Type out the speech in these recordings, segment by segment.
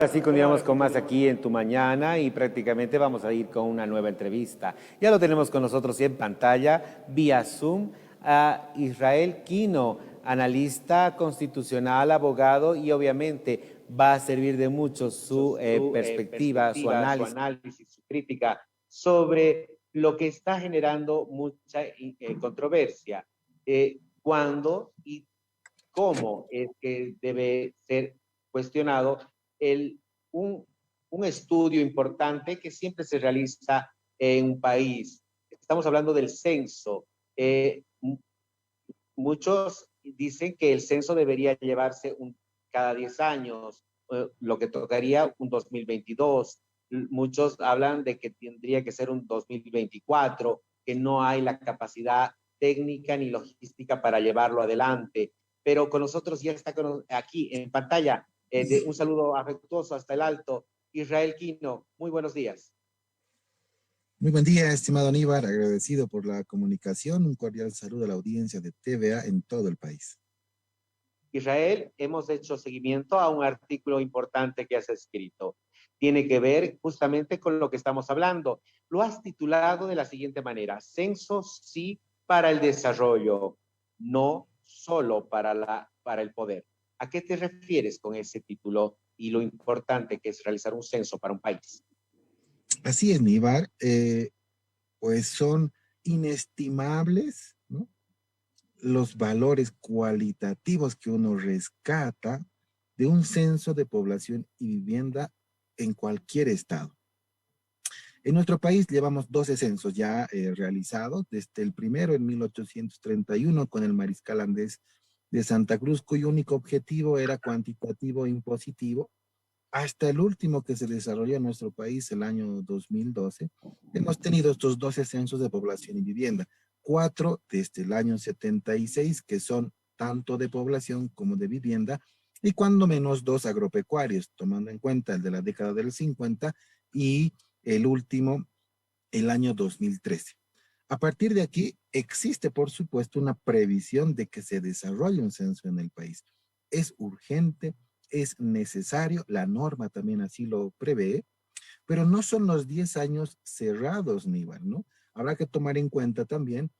Así continuamos con más aquí en Tu Mañana y prácticamente vamos a ir con una nueva entrevista. Ya lo tenemos con nosotros en pantalla, vía Zoom, a Israel Quino, analista constitucional, abogado y obviamente va a servir de mucho su perspectiva, su análisis, su crítica sobre lo que está generando mucha controversia. ¿Cuándo y cómo es que debe ser cuestionado el, un, un estudio importante que siempre se realiza en un país? Estamos hablando del censo. Muchos dicen que el censo debería llevarse cada 10 años, lo que tocaría un 2022. Muchos hablan de que tendría que ser un 2024, que no hay la capacidad técnica ni logística para llevarlo adelante. Pero con nosotros ya está aquí en pantalla, un saludo afectuoso hasta el alto, Israel Quino. Muy buenos días. Muy buen día, estimado Aníbal, agradecido por la comunicación. Un cordial saludo a la audiencia de TVA en todo el país. Israel, hemos hecho seguimiento a un artículo importante que has escrito. Tiene que ver justamente con lo que estamos hablando. Lo has titulado de la siguiente manera: censos sí para el desarrollo, no solo para el poder. ¿A qué te refieres con ese título y lo importante que es realizar un censo para un país? Así es, Aníbal, pues son inestimables, ¿no?, los valores cualitativos que uno rescata de un censo de población y vivienda en cualquier estado. En nuestro país llevamos 12 censos ya realizados, desde el primero en 1831 con el mariscal Andrés de Santa Cruz, cuyo único objetivo era cuantitativo e impositivo, hasta el último que se desarrolló en nuestro país el año 2012. Hemos tenido estos 12 censos de población y vivienda, 4 desde el año 76, que son tanto de población como de vivienda, y cuando menos 2 agropecuarios, tomando en cuenta el de la década del 50 y el último, el año 2013. A partir de aquí, existe, por supuesto, una previsión de que se desarrolle un censo en el país. Es urgente, es necesario, la norma también así lo prevé, pero no son los 10 años cerrados, Níbal, ¿no? Habrá que tomar en cuenta también,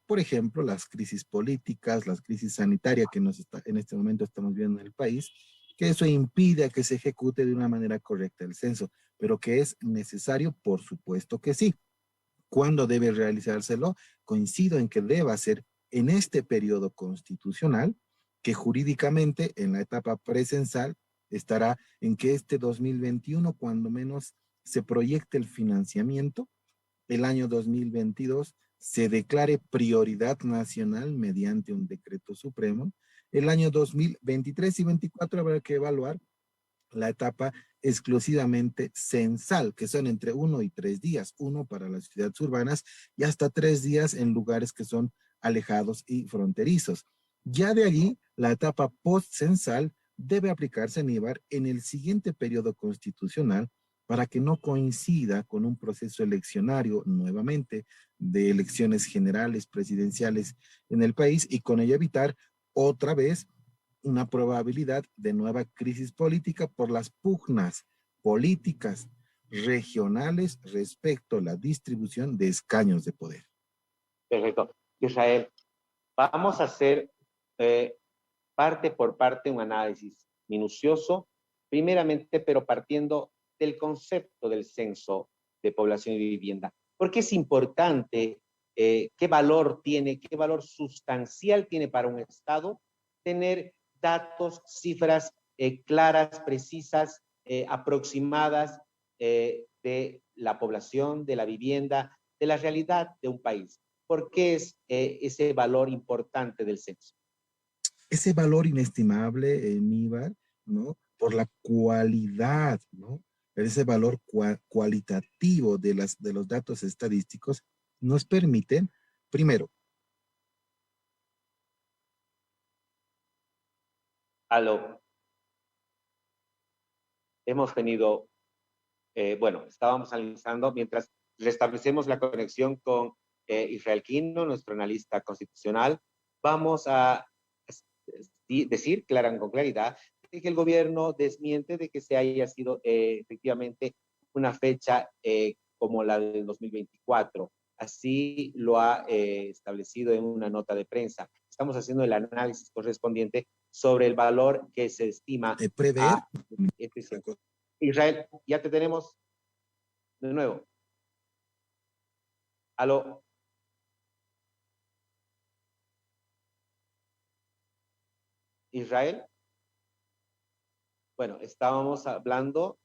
por ejemplo, las crisis políticas, las crisis sanitarias que en este momento estamos viendo en el país, que eso impide a que se ejecute de una manera correcta el censo, pero que es necesario, por supuesto que sí. ¿Cuándo debe realizárselo? Coincido en que deba ser en este periodo constitucional, que jurídicamente en la etapa precensal estará en que este 2021, cuando menos, se proyecte el financiamiento. El año 2022 se declare prioridad nacional mediante un decreto supremo. El año 2023 y 2024 habrá que evaluar la etapa exclusivamente censal, que son entre 1 y 3 días, 1 para las ciudades urbanas y hasta 3 días en lugares que son alejados y fronterizos. Ya de allí, la etapa post-censal debe aplicarse, Aníbal, en el siguiente periodo constitucional, para que no coincida con un proceso eleccionario nuevamente de elecciones generales, presidenciales en el país, y con ello evitar otra vez una probabilidad de nueva crisis política por las pugnas políticas regionales respecto a la distribución de escaños de poder. Perfecto. Israel, vamos a hacer eh, parte por parte un análisis minucioso, primeramente, pero partiendo del concepto del censo de población y vivienda. ¿Por qué es importante? ¿Qué valor tiene, qué valor sustancial tiene para un Estado tener datos, cifras claras, precisas, aproximadas de la población, de la vivienda, de la realidad de un país? ¿Por qué es ese valor importante del censo? Ese valor inestimable, Níbar, ¿no?, por la cualidad, ¿no?, ese valor cualitativo de los datos estadísticos, nos permiten, primero, Aló, hemos tenido, bueno, estábamos analizando mientras restablecemos la conexión con Israel Quino, nuestro analista constitucional. Vamos a decir con claridad de que el gobierno desmiente de que se haya sido efectivamente una fecha como la del 2024. Así lo ha establecido en una nota de prensa. Estamos haciendo el análisis correspondiente sobre el valor que se estima Prever. a este. Israel, ya te tenemos de nuevo. Aló. Israel. Bueno, estamos hablando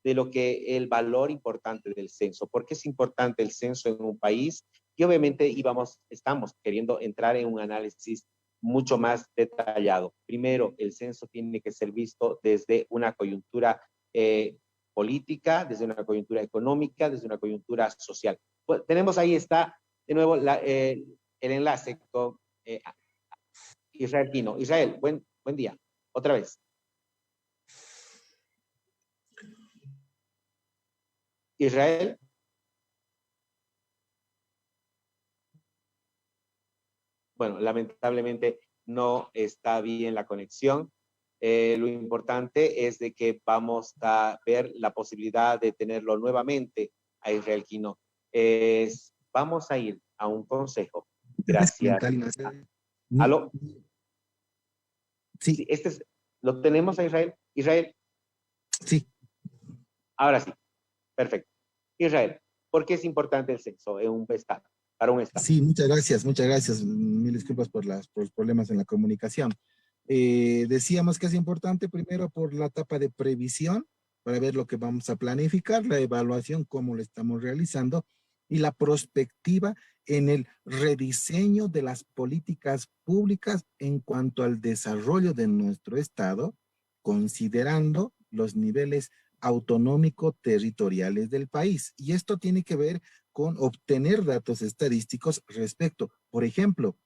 de lo que el valor importante del censo. ¿Por qué es importante el censo en un país? Y obviamente estamos queriendo entrar en un análisis mucho más detallado. Primero, el censo tiene que ser visto desde una coyuntura política, desde una coyuntura económica, desde una coyuntura social. Pues, tenemos ahí está de nuevo el enlace con Israel Quino. Israel, buen día. Otra vez. Israel. Bueno, lamentablemente no está bien la conexión. Lo importante es de que vamos a ver la posibilidad de tenerlo nuevamente a Israel Quino. Vamos a ir a un consejo. Gracias. ¿Aló? Sí. Sí, ¿lo tenemos a Israel? Israel. Sí. Ahora sí. Perfecto. Israel, ¿por qué es importante el censo en un estado, para un estado? Sí, muchas gracias, muchas gracias. Mil disculpas por los problemas en la comunicación. Decíamos que es importante primero por la etapa de previsión, para ver lo que vamos a planificar, la evaluación, cómo lo estamos realizando, y la prospectiva en el rediseño de las políticas públicas en cuanto al desarrollo de nuestro Estado, considerando los niveles autonómico-territoriales del país. Y esto tiene que ver con obtener datos estadísticos respecto, por ejemplo,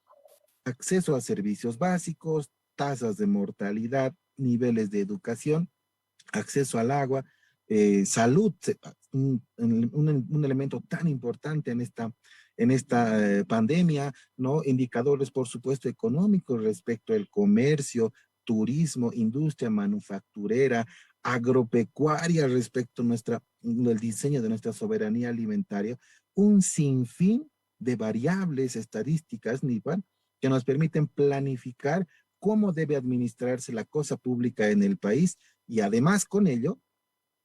acceso a servicios básicos, tasas de mortalidad, niveles de educación, acceso al agua, salud, un elemento tan importante en esta pandemia, ¿no? Indicadores, por supuesto, económicos respecto al comercio, turismo, industria manufacturera, agropecuaria respecto a el diseño de nuestra soberanía alimentaria, un sinfín de variables estadísticas, Nipan, que nos permiten planificar cómo debe administrarse la cosa pública en el país y además con ello,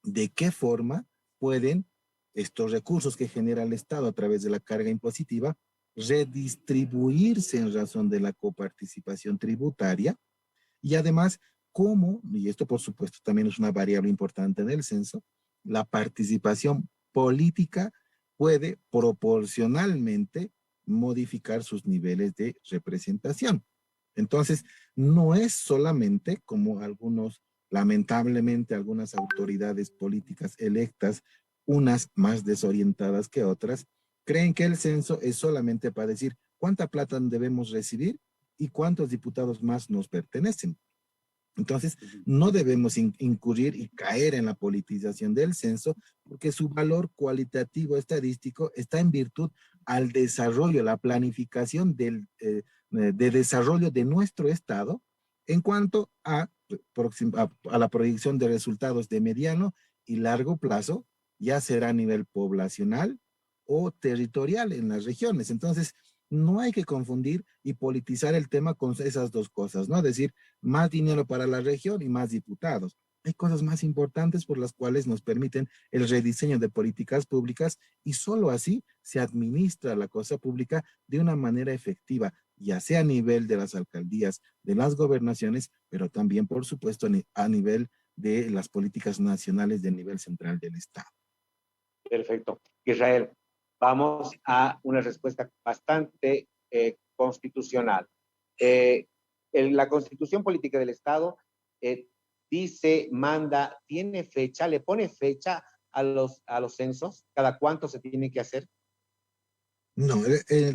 de qué forma pueden estos recursos que genera el Estado a través de la carga impositiva redistribuirse en razón de la coparticipación tributaria y además cómo, y esto por supuesto también es una variable importante en el censo, la participación política puede proporcionalmente modificar sus niveles de representación. Entonces, no es solamente como lamentablemente, algunas autoridades políticas electas, unas más desorientadas que otras, creen que el censo es solamente para decir cuánta plata debemos recibir y cuántos diputados más nos pertenecen. Entonces, no debemos incurrir y caer en la politización del censo, porque su valor cualitativo estadístico está en virtud al desarrollo, la planificación de desarrollo de nuestro Estado en cuanto a la proyección de resultados de mediano y largo plazo, ya será a nivel poblacional o territorial en las regiones. Entonces, no hay que confundir y politizar el tema con esas dos cosas, ¿no? Es decir, más dinero para la región y más diputados. Hay cosas más importantes por las cuales nos permiten el rediseño de políticas públicas y solo así se administra la cosa pública de una manera efectiva, ya sea a nivel de las alcaldías, de las gobernaciones, pero también, por supuesto, a nivel de las políticas nacionales del nivel central del Estado. Perfecto. Israel, vamos a una respuesta bastante constitucional. La Constitución Política del Estado dice, manda, tiene fecha, le pone fecha a los censos, cada cuánto se tiene que hacer. No,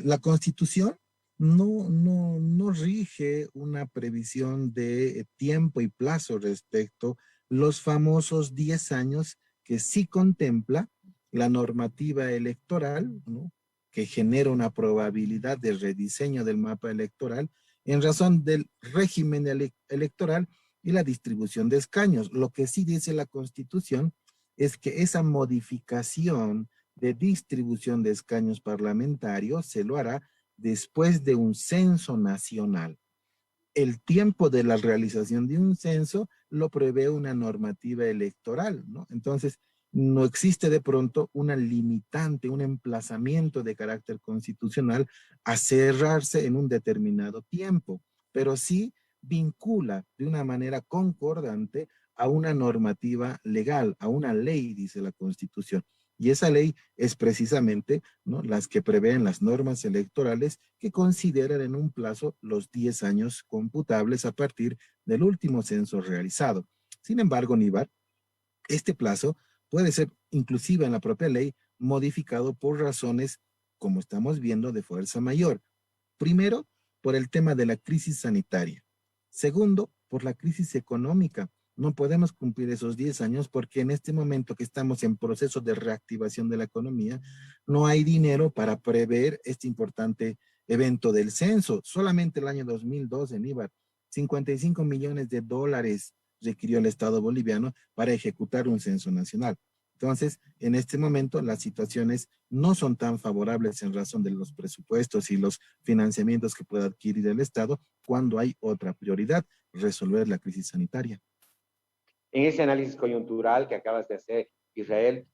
la Constitución no rige una previsión de tiempo y plazo respecto los famosos 10 años que sí contempla la normativa electoral, ¿no? Que genera una probabilidad de rediseño del mapa electoral en razón del régimen electoral y la distribución de escaños. Lo que sí dice la Constitución es que esa modificación de distribución de escaños parlamentarios se lo hará después de un censo nacional. El tiempo de la realización de un censo lo prevé una normativa electoral, ¿no? Entonces, no existe de pronto una limitante, un emplazamiento de carácter constitucional a cerrarse en un determinado tiempo, pero sí vincula de una manera concordante a una normativa legal, a una ley, dice la Constitución. Y esa ley es precisamente, ¿no?, las que prevén las normas electorales que consideran en un plazo los 10 años computables a partir del último censo realizado. Sin embargo, Níbar, este plazo puede ser inclusive en la propia ley modificado por razones, como estamos viendo, de fuerza mayor. Primero, por el tema de la crisis sanitaria. Segundo, por la crisis económica. No podemos cumplir esos 10 años porque en este momento que estamos en proceso de reactivación de la economía, no hay dinero para prever este importante evento del censo. Solamente el año 2002 en IVA, 55 millones de dólares requirió el Estado boliviano para ejecutar un censo nacional. Entonces, en este momento las situaciones no son tan favorables en razón de los presupuestos y los financiamientos que pueda adquirir el Estado cuando hay otra prioridad, resolver la crisis sanitaria. En ese análisis coyuntural que acabas de hacer, Israel,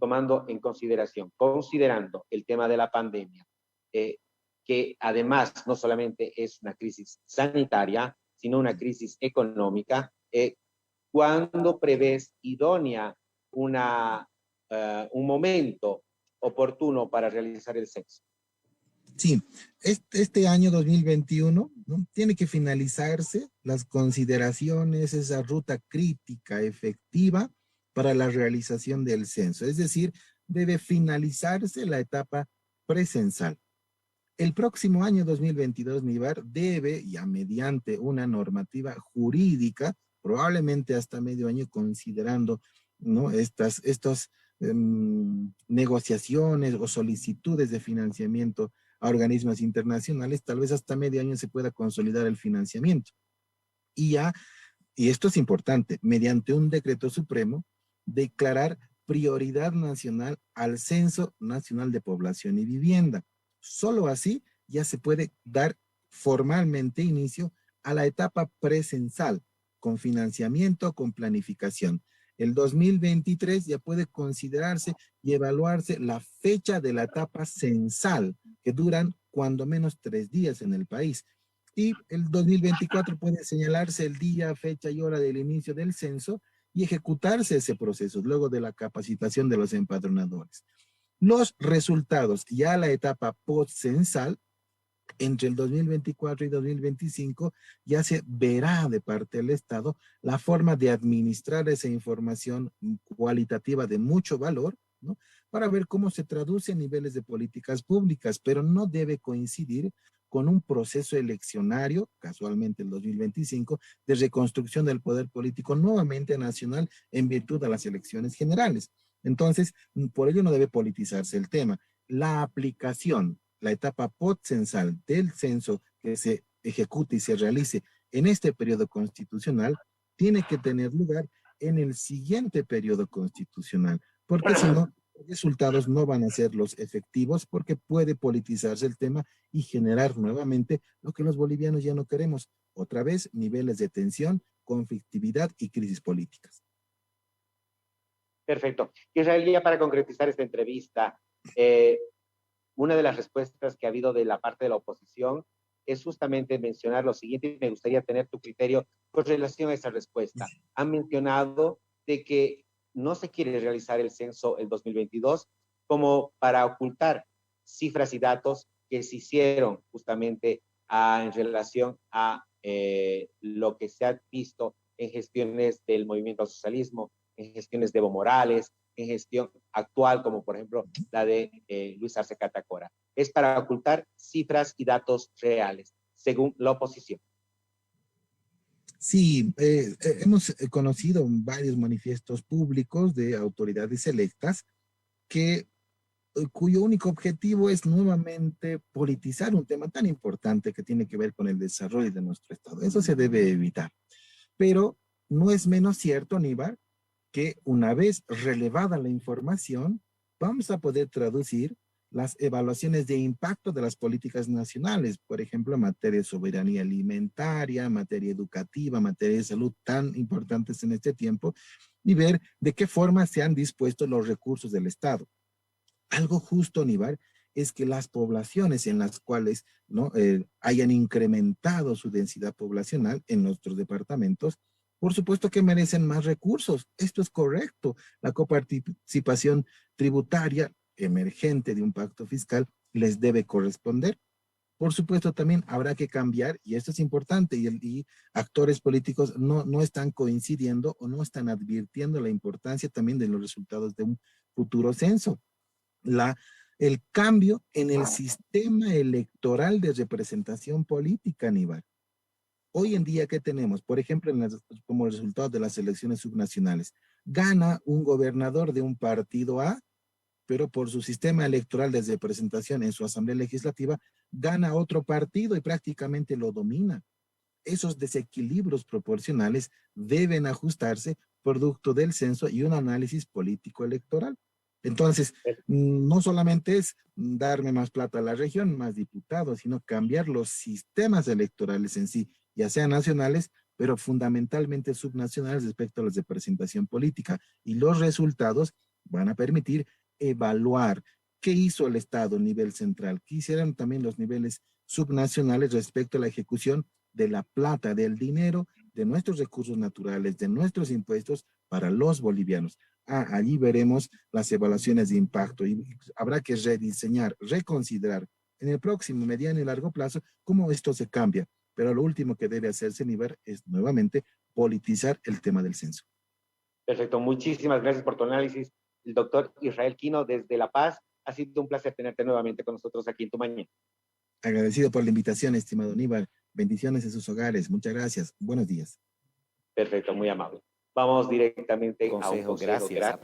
tomando en consideración, considerando el tema de la pandemia, que además no solamente es una crisis sanitaria, sino una crisis económica, ¿cuándo prevés idónea un momento oportuno para realizar el censo? Sí, este año 2021, ¿no?, tiene que finalizarse las consideraciones, esa ruta crítica efectiva para la realización del censo. Es decir, debe finalizarse la etapa precensal. El próximo año 2022, Nivar, debe, ya mediante una normativa jurídica, probablemente hasta medio año, considerando, ¿no?, estas negociaciones o solicitudes de financiamiento a organismos internacionales, tal vez hasta medio año se pueda consolidar el financiamiento. Y ya, y esto es importante, mediante un decreto supremo, declarar prioridad nacional al Censo Nacional de Población y Vivienda. Solo así ya se puede dar formalmente inicio a la etapa precensal, con financiamiento, con planificación. El 2023 ya puede considerarse y evaluarse la fecha de la etapa censal, que duran cuando menos 3 días en el país. Y el 2024 puede señalarse el día, fecha y hora del inicio del censo y ejecutarse ese proceso luego de la capacitación de los empadronadores. Los resultados, ya la etapa post-censal, entre el 2024 y 2025, ya se verá de parte del Estado la forma de administrar esa información cualitativa de mucho valor, ¿no?, para ver cómo se traduce en niveles de políticas públicas, pero no debe coincidir con un proceso eleccionario, casualmente el 2025, de reconstrucción del poder político nuevamente nacional en virtud de las elecciones generales. Entonces, por ello no debe politizarse el tema. La aplicación, la etapa post-censal del censo que se ejecute y se realice en este periodo constitucional, tiene que tener lugar en el siguiente periodo constitucional, porque si no, los resultados no van a ser los efectivos, porque puede politizarse el tema y generar nuevamente lo que los bolivianos ya no queremos, otra vez niveles de tensión, conflictividad y crisis políticas. Perfecto. Israel, ya para concretizar esta entrevista, una de las respuestas que ha habido de la parte de la oposición es justamente mencionar lo siguiente y me gustaría tener tu criterio con relación a esa respuesta. Han mencionado de que no se quiere realizar el censo el 2022 como para ocultar cifras y datos que se hicieron justamente en relación a lo que se ha visto en gestiones del movimiento al socialismo, en gestiones de Evo Morales, en gestión actual, como por ejemplo la de Luis Arce Catacora. Es para ocultar cifras y datos reales, según la oposición. Sí, hemos conocido varios manifiestos públicos de autoridades electas que cuyo único objetivo es nuevamente politizar un tema tan importante que tiene que ver con el desarrollo de nuestro Estado. Eso se debe evitar. Pero no es menos cierto, Aníbal, que una vez relevada la información, vamos a poder traducir las evaluaciones de impacto de las políticas nacionales, por ejemplo, en materia de soberanía alimentaria, en materia educativa, en materia de salud, tan importantes en este tiempo, y ver de qué forma se han dispuesto los recursos del Estado. Algo justo, Aníbal, es que las poblaciones en las cuales ¿no? Hayan incrementado su densidad poblacional en nuestros departamentos, por supuesto que merecen más recursos. Esto es correcto. La coparticipación tributaria emergente de un pacto fiscal les debe corresponder. Por supuesto, también habrá que cambiar, y esto es importante, y actores políticos no están coincidiendo o no están advirtiendo la importancia también de los resultados de un futuro censo. La, el cambio en el sistema electoral de representación política, Aníbal. Hoy en día, ¿qué tenemos? Por ejemplo, como resultado de las elecciones subnacionales, gana un gobernador de un partido A, pero por su sistema electoral de representación en su asamblea legislativa, gana otro partido y prácticamente lo domina. Esos desequilibrios proporcionales deben ajustarse producto del censo y un análisis político electoral. Entonces, no solamente es darme más plata a la región, más diputados, sino cambiar los sistemas electorales en sí, ya sean nacionales, pero fundamentalmente subnacionales respecto a la representación política. Y los resultados van a permitir evaluar qué hizo el Estado a nivel central, qué hicieron también los niveles subnacionales respecto a la ejecución de la plata, del dinero, de nuestros recursos naturales, de nuestros impuestos para los bolivianos. Allí veremos las evaluaciones de impacto y habrá que rediseñar, reconsiderar en el próximo, mediano y largo plazo cómo esto se cambia. Pero lo último que debe hacerse, Niver, es nuevamente politizar el tema del censo. Perfecto, muchísimas gracias por tu análisis, el doctor Israel Quino desde La Paz. Ha sido un placer tenerte nuevamente con nosotros aquí en Tumaña. Agradecido por la invitación, estimado Aníbal. Bendiciones en sus hogares. Muchas gracias. Buenos días. Perfecto, muy amable. Vamos directamente a un consejo. Gracias.